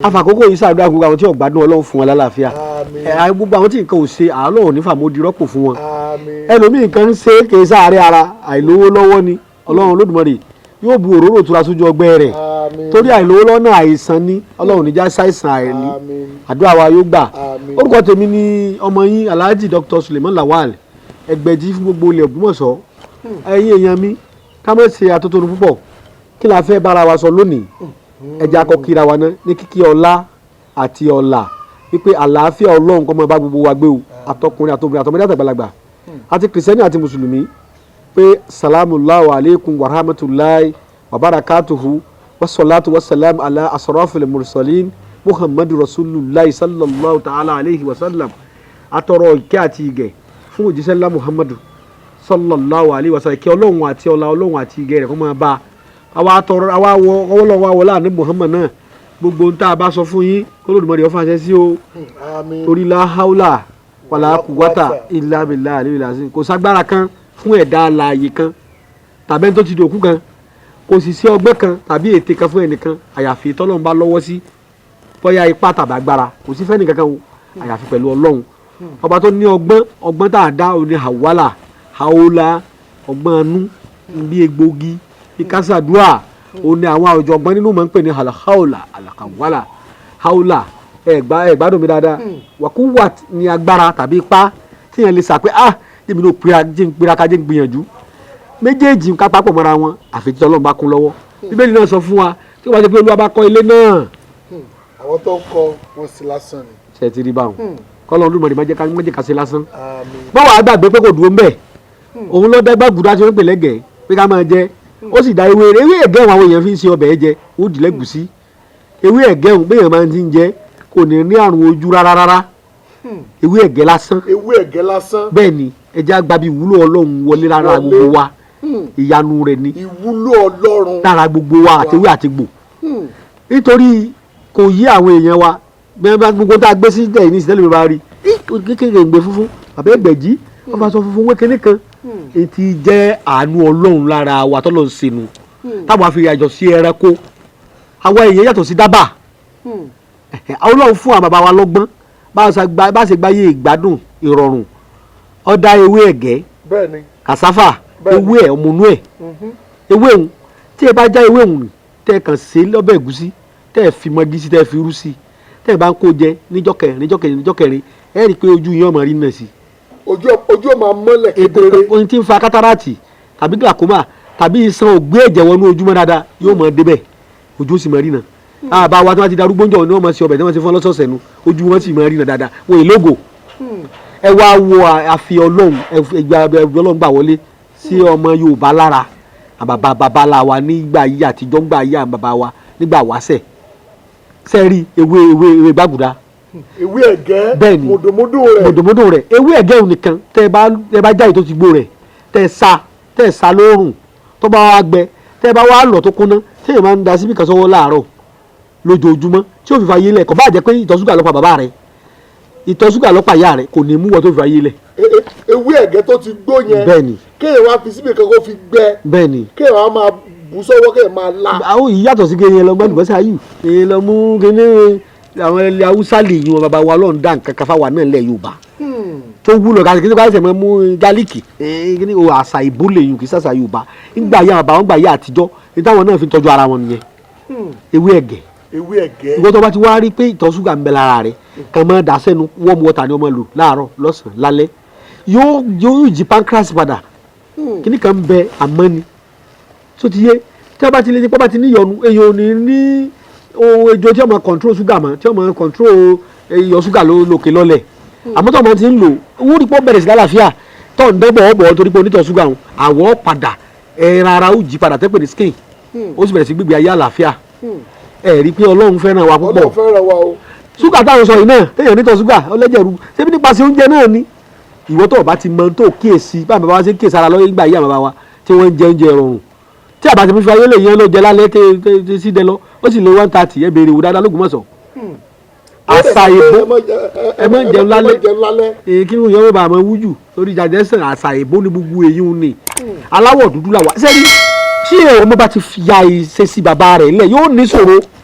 Afàkókò yìí ṣàdúrà gbogbo àwọn tí ò gbádùn Ọlọ́run fún wọn lálàáfíà. Gbogbo àwọn tí nǹkan ò ṣe Ọlọ́run ní fàmódì rọ́pò fún wọn. Ẹlòmíì nǹkan ń ṣe kì í sáré ara àìlówó lọ́wọ́ ni Ọlọ́run Olódùmarè yóò bu òróró tura sójú ọgbẹ́ rẹ̀ torí àìlówó lọ́nà àìsàn ni Ọlọ́run níjà ṣàìsàn àìní àdúrà wa yóò gbà. Orúkọ tèmi ni ọmọ yín Alhaji Suleiman Egbeji fún gbogbo ilẹ̀ Ògbómọ̀ṣọ́. Ẹ̀yin èèyàn mi ká má ṣe àtótónu púpọ̀ kí la fẹ́ bára wa sọ lónìí. Ẹja kọ kíra wa náà ní kíkí ọlá àti ọlà wípé àlàáfíà Ọlọ́run kó máa bá gbogbo wa gbé o àtọkùnrin àtobìnrin àtọmọdé àtàgbàlagbà àti kìrìsìtẹ́nì àti mùsùlùmí pé salamulahu alaykum wa rahmatulahi wa barakatuhu wa salatu wa salam ala asrafil mursalin muhammadu rasulillah sallallahu ta'ala alayhi wa sallam atọrọ ìkẹ́ àti ìgẹ̀ fún òjíṣẹ́ ńlá muhammadu sallallahu alayhi wa sallam ìkẹ́ Ọlọ́run àti ọlá Ọlọ́run àti ìgẹ̀ rẹ̀ kó máa bá àwa tọrọ àwa wọ láàrin Muhammad náà gbogbo ń tá a bá sọ fún yín Olódùmarè ó fàṣẹ sí o torí la haula wàlá quwwata illa billahi aliyil azim kò ságbára kan fún ẹ̀dá alààyè kan tàbí ẹni tó ti dòkú kan kò sì sí ọgbẹ́ kan tàbí ète kan fún ẹnìkan àyàfi tọ́lọ́run bá lọ́wọ́ sí bóyá ipá tàbí agbára kò sí fẹ́ni kankan o àyàfi pẹ̀lú Ọlọ́run ọba tó ní ọgbọ́n tá a dá òní hawala haula ọgbọ́n anú bí egbògi ìkásàdúà ó ní àwọn ọ̀jọ̀gbọ́n nínú máa ń pè ní alhaula alakawala haula ẹ̀gbádùn mi dáadáa wàkúwà ní agbára tàbí ipá tíyẹn lè sà pé jẹ́mi ló pera ká jẹ́ gbìyànjú méjèèjì ká papọ̀ mọ́ra wọn àfi tí Ọlọ́run bá kún lọ́wọ́ Bíbélì náà sọ fún wa tí wọ́n bá ti pé Olúwa bá kọ́ ilé náà. àwọn tó ń kọ́ wọn sí lásán ni. ṣe ti rí báwọn kọ́lọ́ Olódùmarè má jẹ́ ká ṣe lásán. báwo á gbàgbé pé kò dúró ń bẹ̀ òun ló dẹ́gbà gùdá tí wọ́n ń pè lẹ́gẹ̀ẹ́ pé ká máa jẹ ó sì da ewé ẹ̀gẹ́ àwọn èèyàn fi ń ṣe ọbẹ̀ jẹ ó dì lẹ́gùsí ewé ẹ̀gẹ́ òun béèyàn máa ń ti ń jẹ kò ní ní àrùn ojú rárá ewé ẹ̀gẹ́ lásán bẹ́ẹ̀ ni ẹjẹ́ àgbà bíi ìwúlò Ọlọ́run wọlé lára gbogbo wa ìyanu rẹ̀ ni ìwúlò Ọlọ́run lára gbogbo wa àti ewé àti gbò nítorí kò yí àwọn èèyàn wa bẹ́ẹ̀ bá gbogbo tá a gbé sí ìdẹ̀ ní ìsìtẹ́lẹ̀ mi bá rí kékeré gbé funfun Baba Egbeji wọ́n bá sọ funfun wékeré kan ètí jẹ́ àánú Ọlọ́run lára wa tọ́lọ́ ń sinú táwọn afẹ́yàjọ sí ẹranko àwọn èèyàn yàtọ̀ sí dábàá Ọlọ́run fún àwọn bàbá wa lọ́gbọ́n bá ṣe gbáyé ìgbádùn ìrọ̀rùn ọ̀dà ewé ẹ̀gẹ́ kàsáfà ewé ẹ̀ ọmọnú ẹ̀ ewé òun tí ẹ bá já ewé òun tẹ́ ẹ kàn sí lọ́bẹ̀ ẹ̀gúsí tẹ́ ẹ fi mọ́gí sí tẹ́ ẹ fi rú sí tẹ́ ẹ bá ń kó jẹ níjọ́ kẹrin ẹ rí i pé ojú yín ọmọ rí náà sí ojú ọmọ mọ́lẹ̀ kedere. ohun tí ń fa kátàràtì tàbí glaucoma tàbí iṣan ògbé ẹ̀jẹ̀ wọnú ojúmọ́ dáadáa yóò mọ̀ débẹ̀ ojú ó sì mọ̀ rí náà. àbá wa tí wọ́n ti darúgbó ń jọ ní wọ́n mọ̀ sí ọbẹ̀ tí wọ́n ti fọ́n lọ́sọ̀ọ̀sẹ̀ nu ojú wọn sì mọ̀ rí náà dáadáa wọ́n èlógo. ẹ wá wo àfi Ọlọ́run Ọlọ́run gbà wọlé sí ọmọ Yorùbá lára bàbá la wa nígbà yí àtijọ́ ńgbà yí àwọn bàbá wa nígbà wáṣẹ̀ sẹ́ẹ̀rí ewé gbàgùdà ewé ẹ̀gẹ́ bẹ́ẹ̀ni mòdòmódò rẹ̀ ewé ẹ̀gẹ́ òun nìkan tẹ́ ẹ bá jáde tó ti gbó rẹ̀ tẹ́ ẹ sá lóòrùn tó bá wá gbẹ tẹ́ ẹ bá wá lọ tó kúnná tẹ́ ẹ máa ń da síbi kan sọ́wọ́ láàárọ̀ lójoojúmọ́ tí ó fi fa yé lẹ̀ kò bá jẹ́ pé ìtọ̀ ṣúgà ló pa bàbá rẹ̀ ìtọ̀ ṣúgà ló pa ìyá rẹ̀ kò ní mú wọ́n tó fi fa yé lẹ̀. ewé ẹ̀gẹ́ tó ti gbó yẹn bẹ́ẹ̀ni kéèyàn wá fi síbi kan kó fi gbẹ bẹ́ẹ̀ni kéèyàn wá máa bù sọ́wọ́ kéèyàn máa la. àwọn yìí yàtọ̀ sí kéèyàn lọ gbọ́dọ̀ sí ayù èèyàn lọ mú kéèyàn àwọn ilẹ̀ haúsá lè yún wọn bàbá wa Ọlọ́run dá nǹkan kan fáwa náà lẹ̀ Yorùbá tó wúlò ká kí ká ṣe mọ́ mú gálíìkì ní o àṣà ìbò lè yún kì í ṣàṣà Yorùbá nígbà yà bàbá wọn gbà yà àtijọ́ ní táwọn náà fi tọ́jú ara wọn nìyẹn ewé ẹ̀gẹ́ ìwọ́n tó bá ti wá rí pé ìtọ̀ ṣúgà ń bẹ lára rẹ̀ kàn máa dà sẹ́nu warm water ni wọ́n máa lò láàárọ̀ lọ́sàn-án lálẹ́ yóò jí pancreas padà kíní kan ń bẹ àmọ́ ni tó ti yé tí wọ́n bá ti lè ní pọ́ bá ti níyọnu èèyàn ò ní ohun ejò tí wọ́n máa control ṣúgà mọ́ tí wọ́n máa control iyọ̀ ṣúgà lókè lọ́lẹ̀ àmọ́ tó máa ti ń lò wọ́n rí pọ́ bẹ̀rẹ̀ sí lálàáfíà tó ń dẹ́gbọ̀ ọ̀bọ̀ torí pé onítọ̀ ṣúgà àwọ̀ padà ẹran ara ó jí padà tẹ́pẹ̀ ní skin ó sì bẹ̀rẹ̀ sí gbígbé ayé àlàáfíà ẹ rí i pé Ọlọ́run fẹ́ràn wa púpọ̀ ṣúgà táwọn sọ yìí náà téèyàn nítọ̀ ṣúgà ọlẹ́jẹ̀rú ṣébí nípasẹ̀ oúnjẹ náà ni ìwọ tó bá ti mọ tó kíyèsí bá bàbá wa ṣe kíyèsí ara lọ́yìn ìgbà yìí àbàbà wa tí wọ́n ń jẹ oúnjẹ rọrùn tí àbàtì fífi ayé lè yan ló jẹ lálẹ́ tẹ́ sí dẹ lọ ó sì lé 130 ẹ béèrè wò dáadáa l'Ógbómọ̀ṣọ́ àṣà ìbò ẹ má jẹun lálẹ́ kí ni yọ̀wọ́ bá a máa wújù lórí digestion àṣà ìbò ní gbogbo èyí ń ní aláwọ̀ dúdú làwà sẹ́ni tí ọmọ bá ti fi ya ìṣesí bàbá rẹ̀ lẹ̀ yóò ní ṣòro